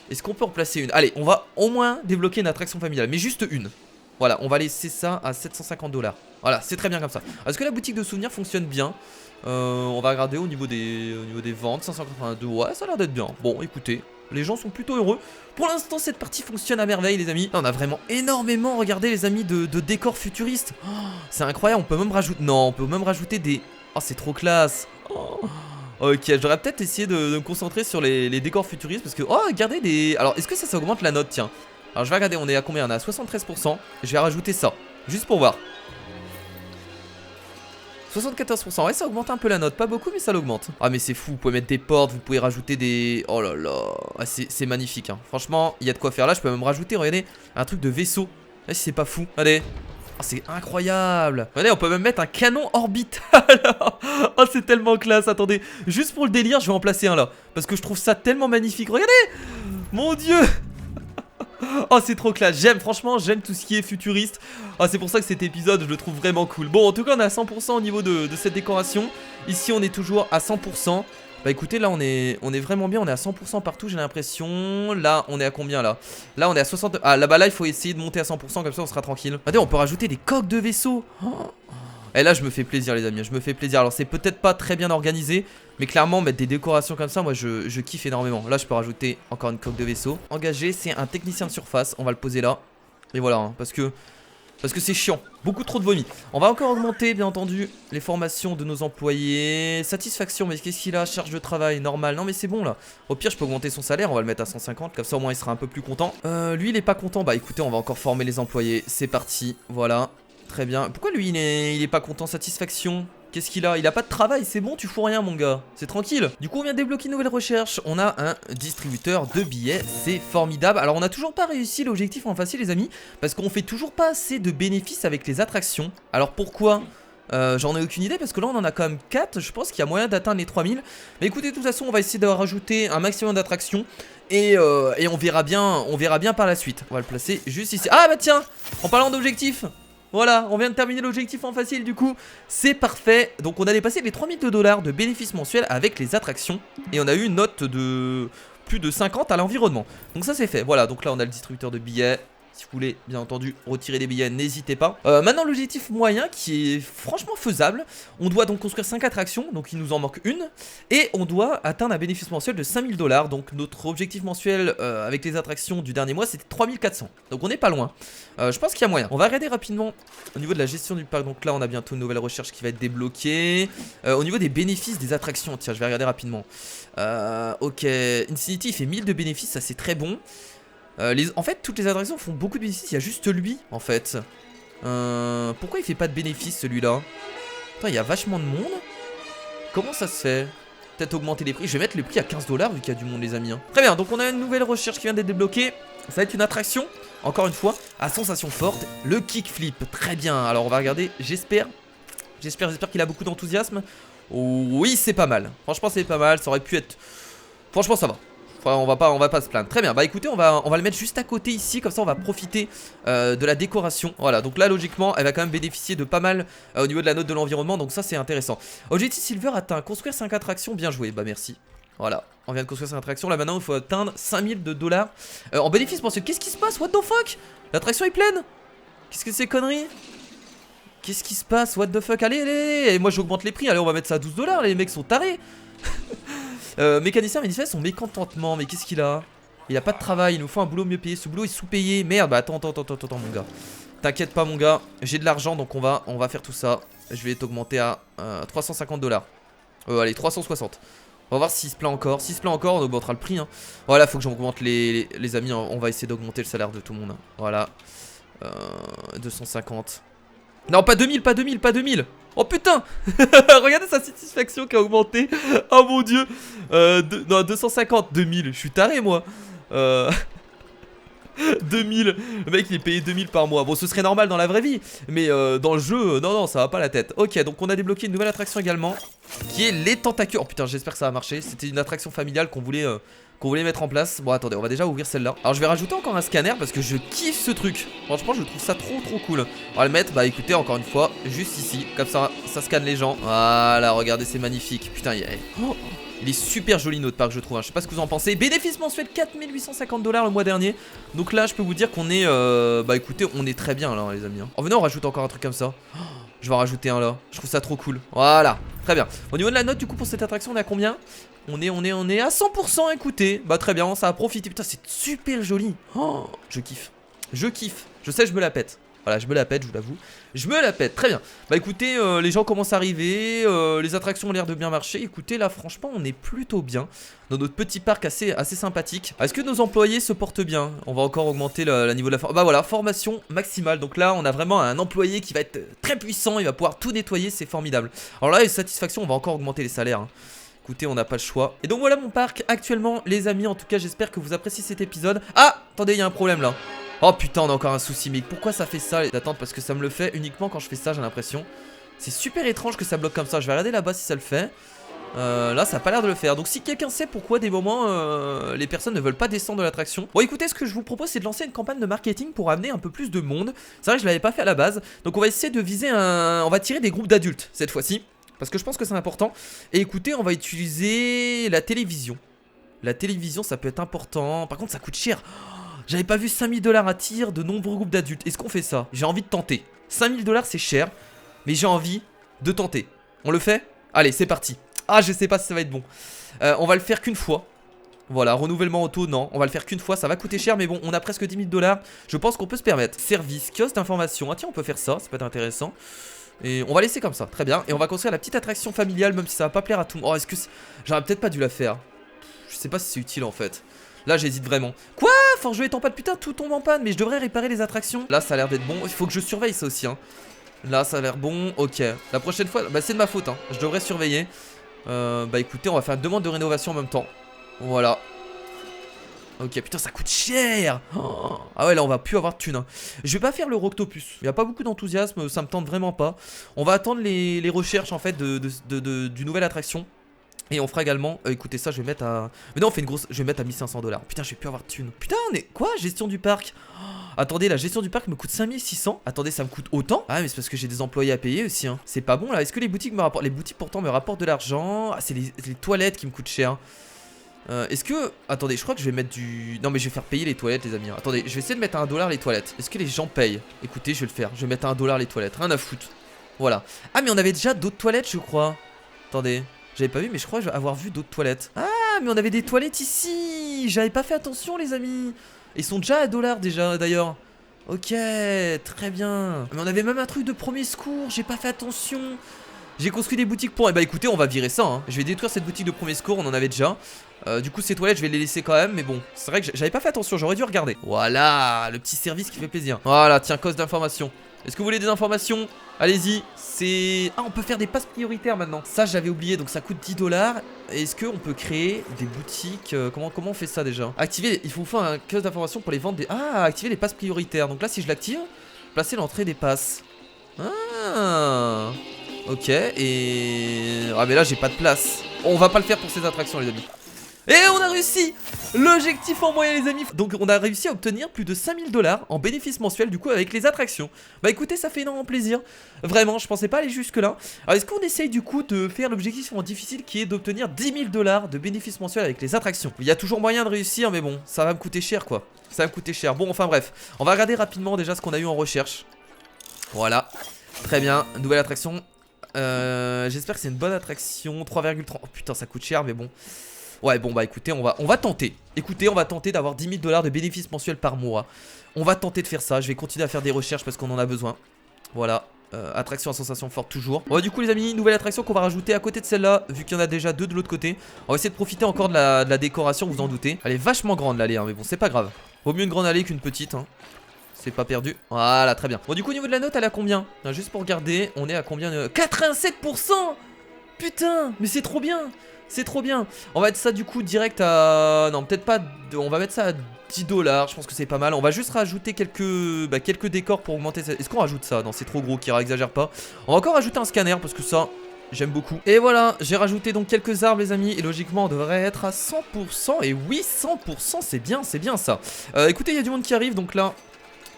Est-ce qu'on peut en placer une? Allez, on va au moins débloquer une attraction familiale, mais juste une. Voilà, on va laisser ça à 750 $. Voilà, c'est très bien comme ça. Est-ce que la boutique de souvenirs fonctionne bien? On va regarder au niveau des ventes. 582, ouais, ça a l'air d'être bien. Bon, écoutez, les gens sont plutôt heureux. Pour l'instant, cette partie fonctionne à merveille, les amis. On a vraiment énormément, regardez, les amis, de décors futuristes. Oh, c'est incroyable, on peut même rajouter... Non, on peut même rajouter des... Oh, c'est trop classe. Oh. Ok, j'aurais peut-être essayé de me concentrer sur les décors futuristes parce que... Oh, regardez des... Alors, est-ce que ça augmente la note, tiens? Alors, je vais regarder, on est à combien? On est à 73%. Je vais rajouter ça, juste pour voir. 74%, ouais ça augmente un peu la note, pas beaucoup mais ça l'augmente. Ah mais c'est fou, vous pouvez mettre des portes, vous pouvez rajouter des... Oh là là, ah, c'est magnifique hein. Franchement, il y a de quoi faire là, je peux même rajouter, regardez, un truc de vaisseau. Là si c'est pas fou, allez. Oh c'est incroyable. Regardez, on peut même mettre un canon orbital. Oh c'est tellement classe, attendez. Juste pour le délire, je vais en placer un là. Parce que je trouve ça tellement magnifique, regardez. Mon dieu. Oh c'est trop classe, j'aime, franchement j'aime tout ce qui est futuriste. Oh c'est pour ça que cet épisode je le trouve vraiment cool. Bon en tout cas on est à 100% au niveau de cette décoration. Ici on est toujours à 100%. Bah écoutez là on est vraiment bien, on est à 100% partout j'ai l'impression. Là on est à combien là? Là on est à 60. Ah là-bas là il faut essayer de monter à 100% comme ça on sera tranquille. Regardez on peut rajouter des coques de vaisseau. Oh. Et là je me fais plaisir les amis, je me fais plaisir. Alors c'est peut-être pas très bien organisé, mais clairement mettre des décorations comme ça, moi je kiffe énormément. Là je peux rajouter encore une coque de vaisseau. Engagé, c'est un technicien de surface, on va le poser là. Et voilà, hein, parce que c'est chiant, beaucoup trop de vomi. On va encore augmenter bien entendu les formations de nos employés. Satisfaction, mais qu'est-ce qu'il a? Charge de travail, normal. Non mais c'est bon là. Au pire je peux augmenter son salaire, on va le mettre à 150, comme ça au moins il sera un peu plus content. Lui il est pas content, bah écoutez on va encore former les employés. C'est parti, voilà. Très bien. Pourquoi lui il est pas content? Satisfaction. Qu'est-ce qu'il a? Il a pas de travail, c'est bon, tu fous rien mon gars. C'est tranquille. Du coup on vient de débloquer une nouvelle recherche. On a un distributeur de billets, c'est formidable. Alors on n'a toujours pas réussi l'objectif en facile les amis, parce qu'on fait toujours pas assez de bénéfices avec les attractions. Alors pourquoi? J'en ai aucune idée parce que là on en a quand même 4. Je pense qu'il y a moyen d'atteindre les 3000. Mais écoutez de toute façon on va essayer de rajouter un maximum d'attractions. Et on verra bien par la suite. On va le placer juste ici. Ah bah tiens, en parlant d'objectifs, voilà, on vient de terminer l'objectif en facile du coup, c'est parfait. Donc on a dépassé les 3000 $ de bénéfices mensuels avec les attractions. Et on a eu une note de plus de 50 à l'environnement. Donc ça c'est fait, voilà, donc là on a le distributeur de billets. Si vous voulez bien entendu retirer des billets, n'hésitez pas. Maintenant l'objectif moyen qui est franchement faisable. On doit donc construire 5 attractions, donc il nous en manque une. Et on doit atteindre un bénéfice mensuel de 5000 $. Donc notre objectif mensuel avec les attractions du dernier mois c'était 3400. Donc on n'est pas loin. Je pense qu'il y a moyen. On va regarder rapidement au niveau de la gestion du parc. Donc là on a bientôt une nouvelle recherche qui va être débloquée. Au niveau des bénéfices des attractions, tiens je vais regarder rapidement. Ok, Infinity il fait 1000 de bénéfices, ça c'est très bon. En fait toutes les attractions font beaucoup de bénéfices. Il y a juste lui en fait. Pourquoi il fait pas de bénéfices celui-là? Attends, il y a vachement de monde. Comment ça se fait? Peut-être augmenter les prix. Je vais mettre les prix à 15 $ vu qu'il y a du monde les amis hein. Très bien, donc on a une nouvelle recherche qui vient d'être débloquée. Ça va être une attraction, encore une fois, à sensation forte. Le kickflip, très bien. Alors on va regarder, j'espère qu'il a beaucoup d'enthousiasme. Oui c'est pas mal. Franchement c'est pas mal, ça aurait pu être... Franchement ça va. Enfin, on va pas se plaindre. Très bien, bah écoutez on va le mettre juste à côté ici. Comme ça on va profiter de la décoration. Voilà, donc là logiquement elle va quand même bénéficier de pas mal au niveau de la note de l'environnement. Donc ça c'est intéressant. Objectif Silver atteint, construire 5 attractions, bien joué, bah merci. Voilà, on vient de construire 5 attractions. Là maintenant il faut atteindre 5000 $. En bénéfice mensuel, qu'est-ce qui se passe? What the fuck? L'attraction est pleine. Qu'est-ce que c'est conneries? Qu'est-ce qui se passe? What the fuck? Allez, allez. Moi j'augmente les prix, allez on va mettre ça à 12 $. Les mecs sont tarés. Mécanicien manifeste son mécontentement. Mais qu'est-ce qu'il a? Il a pas de travail, il nous faut un boulot mieux payé. Ce boulot est sous-payé. Merde, bah attends mon gars. T'inquiète pas mon gars, j'ai de l'argent donc on va faire tout ça. Je vais t'augmenter à 350 $. Allez 360. On va voir s'il se plaint encore. S'il se plaint encore, on augmentera le prix. Hein. Voilà, faut que j'augmente les amis. Hein. On va essayer d'augmenter le salaire de tout le monde. Hein. Voilà. 250. Non, pas 2000, pas 2000, pas 2000. Oh putain. Regardez sa satisfaction qui a augmenté. Oh mon dieu. Non, 250. 2000. Je suis taré, moi. 2000. Le mec il est payé 2000 par mois. Bon, ce serait normal dans la vraie vie, mais dans le jeu, non, ça va pas la tête. Ok, donc on a débloqué une nouvelle attraction également, qui est les tentacules. Oh putain, j'espère que ça va marcher. C'était une attraction familiale qu'on voulait mettre en place. Bon, attendez, on va déjà ouvrir celle-là. Alors je vais rajouter encore un scanner parce que je kiffe ce truc. Franchement, je trouve ça trop cool. On va le mettre, bah écoutez, encore une fois, juste ici. Comme ça scanne les gens. Voilà, regardez, c'est magnifique. Putain, il est super joli notre parc, je trouve. Hein. Je sais pas ce que vous en pensez. Bénéfice mensuel 4850 $ le mois dernier. Donc là, je peux vous dire qu'on est. Bah écoutez, on est très bien là, les amis. Hein. Oh, venez, on rajoute encore un truc comme ça. Oh, je vais en rajouter un là. Je trouve ça trop cool. Voilà, très bien. Au niveau de la note, du coup, pour cette attraction, on est à combien? On est à 100%. Écoutez, bah très bien, ça a profité. Putain, c'est super joli. Oh, je kiffe. Je kiffe. Je sais, je me la pète. Voilà, je me la pète, je vous l'avoue. Je me la pète, très bien. Bah écoutez, les gens commencent à arriver, les attractions ont l'air de bien marcher. Écoutez, là franchement, on est plutôt bien dans notre petit parc assez sympathique. Est-ce que nos employés se portent bien? On va encore augmenter le niveau de la formation. Bah voilà, formation maximale. Donc là, on a vraiment un employé qui va être très puissant, il va pouvoir tout nettoyer, c'est formidable. Alors là, les satisfactions, on va encore augmenter les salaires. Hein. Écoutez, on n'a pas le choix. Et donc voilà mon parc actuellement, les amis. En tout cas, j'espère que vous appréciez cet épisode. Ah, attendez, il y a un problème là. Oh putain, on a encore un souci, mais pourquoi ça fait ça? Attends, parce que ça me le fait uniquement quand je fais ça, j'ai l'impression. C'est super étrange que ça bloque comme ça. Je vais regarder là-bas si ça le fait. Là, ça a pas l'air de le faire. Donc si quelqu'un sait pourquoi des moments les personnes ne veulent pas descendre de l'attraction. Bon, écoutez, ce que je vous propose, c'est de lancer une campagne de marketing pour amener un peu plus de monde. C'est vrai que je l'avais pas fait à la base. Donc on va essayer de viser on va tirer des groupes d'adultes cette fois-ci, parce que je pense que c'est important. Et écoutez, on va utiliser la télévision. La télévision, ça peut être important. Par contre, ça coûte cher. J'avais pas vu 5000 $ à tir de nombreux groupes d'adultes. Est-ce qu'on fait ça? J'ai envie de tenter. 5000 $ c'est cher, mais j'ai envie de tenter. On le fait? Allez, c'est parti. Ah, je sais pas si ça va être bon. On va le faire qu'une fois. Voilà, renouvellement auto, non. On va le faire qu'une fois, ça va coûter cher, mais bon, on a presque 10 000 $. Je pense qu'on peut se permettre. Service, kiosque d'information. Ah tiens, on peut faire ça peut être intéressant. Et on va laisser comme ça, très bien. Et on va construire la petite attraction familiale, même si ça va pas plaire à tout le monde. Oh, est-ce que j'aurais peut-être pas dû la faire. Je sais pas si c'est utile en fait. Là j'hésite vraiment. Quoi? Force jeu est en panne, putain, tout tombe en panne. Mais je devrais réparer les attractions. Là ça a l'air d'être bon, il faut que je surveille ça aussi hein. Là ça a l'air bon, ok. La prochaine fois, bah c'est de ma faute hein. Je devrais surveiller. Bah écoutez, on va faire une demande de rénovation en même temps. Voilà. Ok, putain, ça coûte cher. Oh. Ah ouais, là on va plus avoir de thunes hein. Je vais pas faire le Roctopus. Il n'y a pas beaucoup d'enthousiasme, ça me tente vraiment pas. On va attendre les recherches en fait d'une nouvelle attraction. Et on fera également, écoutez ça, je vais mettre à... Mais non, on fait une grosse... Je vais mettre à 1500 $. Putain, je vais plus avoir de thunes. Putain, on est... Quoi? Gestion du parc. Oh, attendez, la gestion du parc me coûte 5600. Attendez, ça me coûte autant? Ah, mais c'est parce que j'ai des employés à payer aussi, hein. C'est pas bon, là. Est-ce que les boutiques me rapportent... Les boutiques, pourtant, me rapportent de l'argent. Ah, c'est les toilettes qui me coûtent cher. Est-ce que... Attendez, je crois que je vais mettre du... Non, mais je vais faire payer les toilettes, les amis. Attendez, je vais essayer de mettre à 1 $ les toilettes. Est-ce que les gens payent? Écoutez, je vais le faire. Je vais mettre à 1 $ les toilettes. Rien à foutre. Voilà. Ah, mais on avait déjà d'autres toilettes, je crois. Attendez. J'avais pas vu, mais je crois avoir vu d'autres toilettes. Ah, mais on avait des toilettes ici. J'avais pas fait attention, les amis. Ils sont déjà à $, déjà, d'ailleurs. Ok, très bien. Mais on avait même un truc de premier secours. J'ai pas fait attention. J'ai construit des boutiques pour... Eh bah écoutez, on va virer ça hein. Je vais détruire cette boutique de premier secours, on en avait déjà. Du coup ces toilettes je vais les laisser quand même. Mais bon, c'est vrai que j'avais pas fait attention, j'aurais dû regarder. Voilà, le petit service qui fait plaisir. Voilà, tiens, cause d'information. Est-ce que vous voulez des informations? Allez-y, c'est... Ah, on peut faire des passes prioritaires maintenant. Ça j'avais oublié, donc ça coûte 10 $. Est-ce qu'on peut créer des boutiques comment on fait ça déjà? Activer, il faut faire un cause d'information pour les ventes des... Ah, activer les passes prioritaires. Donc là si je l'active, placer l'entrée des passes. Ah, ok, et... Ah mais là j'ai pas de place. On va pas le faire pour ces attractions les amis. Et on a réussi l'objectif en moyen les amis. Donc on a réussi à obtenir plus de 5000 $ en bénéfice mensuel du coup avec les attractions. Bah écoutez, ça fait énormément plaisir. Vraiment, je pensais pas aller jusque là. Alors est-ce qu'on essaye du coup de faire l'objectif en difficile qui est d'obtenir 10 000 $ de bénéfice mensuel avec les attractions? Il y a toujours moyen de réussir, mais bon, ça va me coûter cher quoi. Ça va me coûter cher. Bon, enfin bref, on va regarder rapidement déjà ce qu'on a eu en recherche. Voilà, très bien, nouvelle attraction. J'espère que c'est une bonne attraction. 3,30. Oh putain, ça coûte cher, mais bon. Ouais, bon, bah écoutez, on va tenter. Écoutez, on va tenter d'avoir 10 000 $ de bénéfices mensuels par mois. On va tenter de faire ça. Je vais continuer à faire des recherches parce qu'on en a besoin. Voilà. Attraction à sensation forte toujours. Bon, du coup les amis, nouvelle attraction qu'on va rajouter à côté de celle-là, vu qu'il y en a déjà deux de l'autre côté. On va essayer de profiter encore de la décoration, vous en doutez. Elle est vachement grande l'allée, hein, mais bon c'est pas grave. Vaut mieux une grande allée qu'une petite, hein. C'est pas perdu. Voilà, très bien. Bon, du coup au niveau de la note, elle est à combien? Juste pour regarder, on est à combien 87%. Putain, mais c'est trop bien. C'est trop bien. On va mettre ça du coup direct à... Non, peut-être pas... On va mettre ça à 10 $, je pense que c'est pas mal. On va juste rajouter quelques décors pour augmenter ça. Est-ce qu'on rajoute ça? Non, c'est trop gros, Kira, exagère pas. On va encore rajouter un scanner parce que ça, j'aime beaucoup. Et voilà, j'ai rajouté donc quelques arbres les amis. Et logiquement on devrait être à 100%. Et oui, 100%, c'est bien ça. Écoutez, il y a du monde qui arrive, donc là,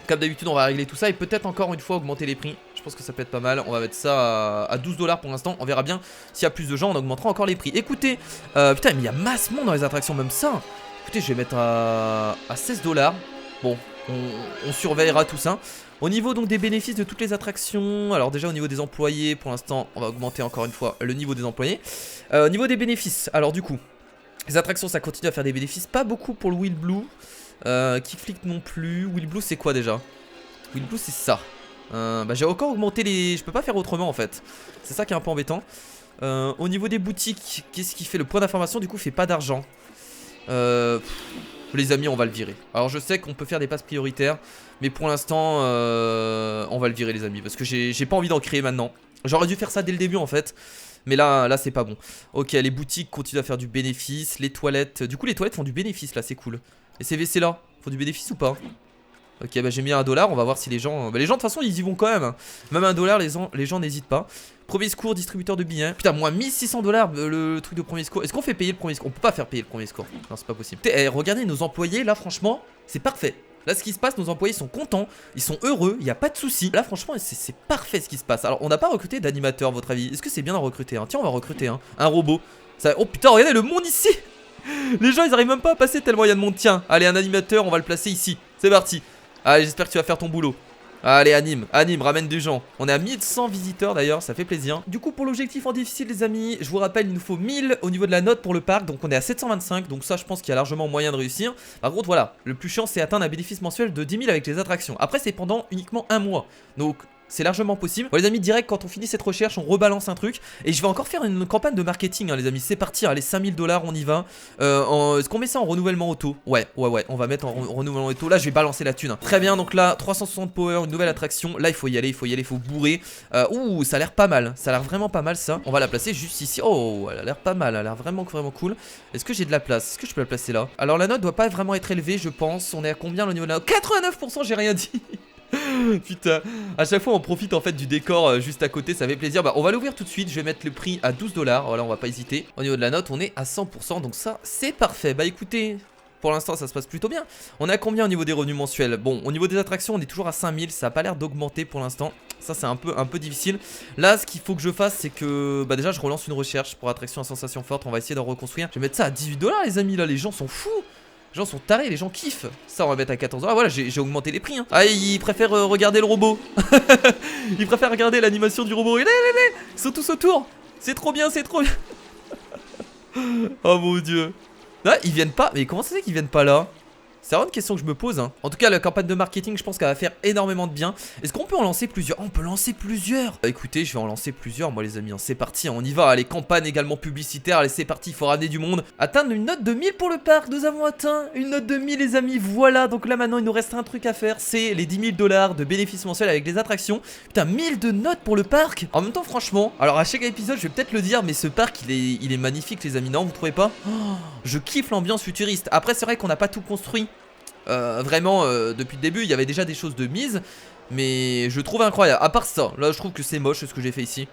comme d'habitude on va régler tout ça. Et peut-être encore une fois augmenter les prix. Je pense que ça peut être pas mal. On va mettre ça à 12 $ pour l'instant. On verra bien. S'il y a plus de gens, on augmentera encore les prix. Écoutez, putain, mais il y a masse monde dans les attractions, même ça. Écoutez, je vais mettre à 16 $. Bon, on surveillera tout ça. Au niveau donc des bénéfices de toutes les attractions, alors déjà au niveau des employés, pour l'instant, on va augmenter encore une fois le niveau des employés. Au niveau des bénéfices, alors du coup, les attractions, ça continue à faire des bénéfices. Pas beaucoup pour le Wheel Blue. Kickflip non plus. Wheel Blue, c'est quoi déjà? Wheel Blue, c'est ça. Bah, j'ai encore augmenté les... Je peux pas faire autrement en fait. C'est ça qui est un peu embêtant. Au niveau des boutiques, qu'est-ce qui fait? Le point d'information du coup fait pas d'argent. Les amis, on va le virer. Alors je sais qu'on peut faire des passes prioritaires, mais pour l'instant on va le virer les amis, parce que j'ai pas envie d'en créer maintenant. J'aurais dû faire ça dès le début en fait, mais là c'est pas bon. Ok, les boutiques continuent à faire du bénéfice. Les toilettes, du coup les toilettes font du bénéfice là, c'est cool. Et ces WC là, font du bénéfice ou pas? Ok, bah j'ai mis $1, on va voir si les gens... Bah les gens de toute façon ils y vont quand même, hein. Même $1, les gens n'hésitent pas. Premier secours, distributeur de billets. Putain, moins 1600 $, le truc de premier secours. Est-ce qu'on fait payer le premier secours? On peut pas faire payer le premier secours. Non, c'est pas possible. Regardez nos employés, là franchement, c'est parfait. Là ce qui se passe, nos employés sont contents, ils sont heureux, il n'y a pas de soucis. Là franchement c'est parfait ce qui se passe. Alors on n'a pas recruté d'animateur à votre avis? Est-ce que c'est bien d'en recruter un? Tiens, on va recruter un robot. Ça... Oh putain, regardez le monde ici. Les gens ils arrivent même pas à passer tellement il y a de monde. Tiens, allez, un animateur, on va le placer ici. C'est parti. Allez, j'espère que tu vas faire ton boulot. Allez, anime, ramène des gens. On est à 1100 visiteurs d'ailleurs, ça fait plaisir. Du coup, pour l'objectif en difficile, les amis, je vous rappelle, il nous faut 1000 au niveau de la note pour le parc. Donc on est à 725, donc ça je pense qu'il y a largement moyen de réussir. Par contre, voilà, le plus chiant c'est atteindre un bénéfice mensuel de 10 000 avec les attractions. Après, c'est pendant uniquement un mois. Donc... c'est largement possible. Bon les amis, direct quand on finit cette recherche, on rebalance un truc. Et je vais encore faire une campagne de marketing hein, les amis. C'est parti, allez 5000 $, on y va. Est-ce qu'on met ça en renouvellement auto? Ouais, on va mettre en renouvellement auto. Là je vais balancer la thune hein. Très bien, donc là 360 power, une nouvelle attraction. Là il faut y aller, il faut bourrer. Ouh, ça a l'air pas mal. Ça a l'air vraiment pas mal ça. On va la placer juste ici. Oh, elle a l'air pas mal, elle a l'air vraiment cool. Est-ce que j'ai de la place? Est-ce que je peux la placer là? Alors la note doit pas vraiment être élevée je pense. On est à combien au niveau de la note? 89%, j'ai rien dit. Putain, à chaque fois on profite en fait du décor juste à côté, ça fait plaisir. Bah on va l'ouvrir tout de suite, je vais mettre le prix à 12 $. Voilà, on va pas hésiter. Au niveau de la note, on est à 100%, donc ça c'est parfait. Bah écoutez, pour l'instant ça se passe plutôt bien. On est à combien au niveau des revenus mensuels? Bon, au niveau des attractions on est toujours à 5000, ça a pas l'air d'augmenter pour l'instant. Ça c'est un peu difficile. Là ce qu'il faut que je fasse c'est que bah déjà je relance une recherche pour attraction à sensation forte. On va essayer de reconstruire. Je vais mettre ça à 18 $ les amis, là les gens sont fous. Les gens sont tarés, les gens kiffent. Ça on va mettre à 14 $. Ah voilà, j'ai augmenté les prix hein. Ah ils préfèrent regarder le robot. Ils préfèrent regarder l'animation du robot. Ils sont tous autour. C'est trop bien, c'est trop bien. Oh mon dieu. Là ils viennent pas. Mais comment ça se fait qu'ils viennent pas là? C'est vraiment une question que je me pose hein. En tout cas la campagne de marketing je pense qu'elle va faire énormément de bien. Est-ce qu'on peut en lancer plusieurs? Oh, on peut lancer plusieurs. Écoutez, je vais en lancer plusieurs moi les amis hein. C'est parti hein. On y va, allez, campagne également publicitaire. Allez c'est parti, il faut ramener du monde. Atteindre une note de 1000 pour le parc. Nous avons atteint une note de 1000 les amis. Voilà, donc là maintenant il nous reste un truc à faire. C'est les 10 000 $ de bénéfices mensuels avec les attractions. Putain, 1000 de notes pour le parc. En même temps franchement, alors à chaque épisode je vais peut-être le dire, mais ce parc il est magnifique les amis, non vous trouvez pas? Je kiffe l'ambiance futuriste. Après c'est vrai qu'on n'a pas tout construit. Vraiment depuis le début il y avait déjà des choses de mise, mais je trouve incroyable. À part ça, là je trouve que c'est moche ce que j'ai fait ici.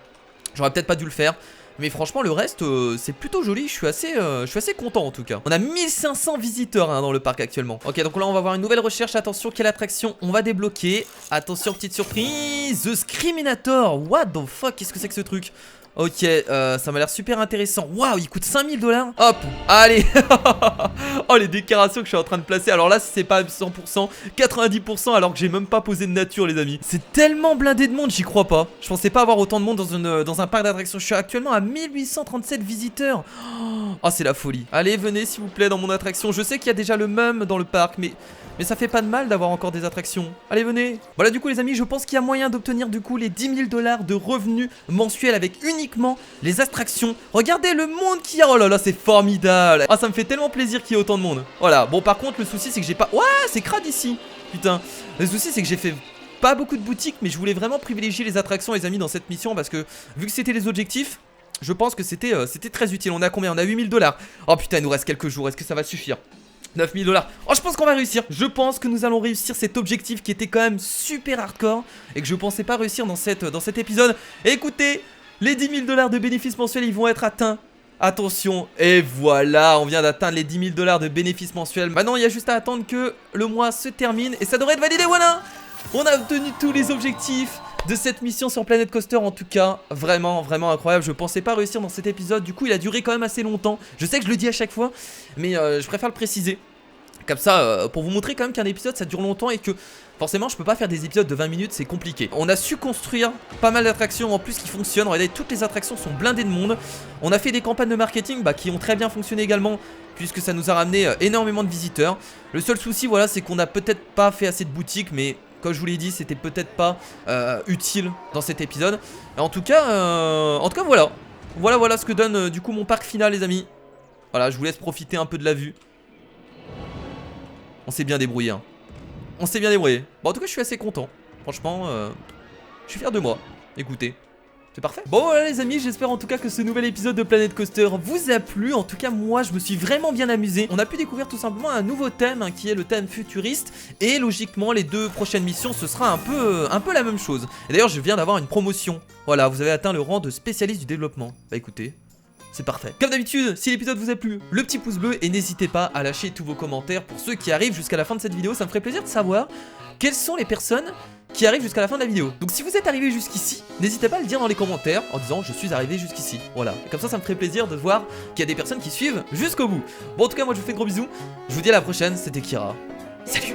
J'aurais peut-être pas dû le faire, mais franchement le reste c'est plutôt joli. Je suis assez content en tout cas. On a 1500 visiteurs hein, dans le parc actuellement. Ok, donc là on va voir une nouvelle recherche. Attention, quelle attraction on va débloquer? Attention, petite surprise, The Screaminator. What the fuck, qu'est-ce que c'est que ce truc? Ok, ça m'a l'air super intéressant. Waouh, il coûte 5000 $. Hop, allez. Oh, les décorations que je suis en train de placer. Alors là, c'est pas 100%, 90% alors que j'ai même pas posé de nature, les amis. C'est tellement blindé de monde, j'y crois pas. Je pensais pas avoir autant de monde dans un parc d'attractions. Je suis actuellement à 1837 visiteurs. Oh, c'est la folie. Allez, venez s'il vous plaît dans mon attraction. Je sais qu'il y a déjà le même dans le parc, mais Mais ça fait pas de mal d'avoir encore des attractions. Allez, venez. Voilà, du coup, les amis, je pense qu'il y a moyen d'obtenir du coup les 10 000 $ de revenus mensuels avec uniquement les attractions. Regardez le monde qu'il y a. Oh là là, c'est formidable. Ah, ça me fait tellement plaisir qu'il y ait autant de monde. Voilà. Bon, par contre, le souci, c'est que j'ai pas... Ouais, c'est crade ici. Putain. Le souci, c'est que j'ai fait... pas beaucoup de boutiques, mais je voulais vraiment privilégier les attractions, les amis, dans cette mission parce que vu que c'était les objectifs, je pense que c'était très utile. On a combien? On a 8 000 $. Oh putain, il nous reste quelques jours. Est-ce que ça va suffire? 9 000 $. Oh, je pense qu'on va réussir. Je pense que nous allons réussir cet objectif qui était quand même super hardcore et que je pensais pas réussir dans cet épisode. Et écoutez, les 10 000 $ de bénéfices mensuels, ils vont être atteints. Attention, et voilà, on vient d'atteindre les 10 000 $ de bénéfices mensuels. Maintenant, il y a juste à attendre que le mois se termine et ça devrait être validé, voilà. On a obtenu tous les objectifs de cette mission sur Planet Coaster. En tout cas, vraiment, vraiment incroyable. Je pensais pas réussir dans cet épisode. Du coup, il a duré quand même assez longtemps. Je sais que je le dis à chaque fois, mais je préfère le préciser. Comme ça, pour vous montrer quand même qu'un épisode, ça dure longtemps et que forcément, je peux pas faire des épisodes de 20 minutes, c'est compliqué. On a su construire pas mal d'attractions en plus qui fonctionnent. Regardez, toutes les attractions sont blindées de monde. On a fait des campagnes de marketing qui ont très bien fonctionné également, puisque ça nous a ramené énormément de visiteurs. Le seul souci, voilà, c'est qu'on a peut-être pas fait assez de boutiques, mais... comme je vous l'ai dit, c'était peut-être pas utile dans cet épisode. Et en tout cas, voilà. Voilà ce que donne du coup mon parc final, les amis. Voilà, je vous laisse profiter un peu de la vue. On s'est bien débrouillé, hein. On s'est bien débrouillé. Bon, en tout cas, je suis assez content. Franchement, je suis fier de moi. Écoutez. C'est parfait. Bon voilà les amis, j'espère en tout cas que ce nouvel épisode de Planet Coaster vous a plu. En tout cas moi je me suis vraiment bien amusé. On a pu découvrir tout simplement un nouveau thème qui est le thème futuriste. Et logiquement les deux prochaines missions ce sera un peu la même chose. Et d'ailleurs je viens d'avoir une promotion. Voilà, vous avez atteint le rang de spécialiste du développement. Bah écoutez, c'est parfait. Comme d'habitude, si l'épisode vous a plu, le petit pouce bleu. Et n'hésitez pas à lâcher tous vos commentaires pour ceux qui arrivent jusqu'à la fin de cette vidéo. Ça me ferait plaisir de savoir quelles sont les personnes qui arrivent jusqu'à la fin de la vidéo. Donc si vous êtes arrivé jusqu'ici, n'hésitez pas à le dire dans les commentaires en disant je suis arrivé jusqu'ici. Voilà, et comme ça me ferait plaisir de voir qu'il y a des personnes qui suivent jusqu'au bout. Bon en tout cas moi je vous fais de gros bisous. Je vous dis à la prochaine, c'était Kira. Salut.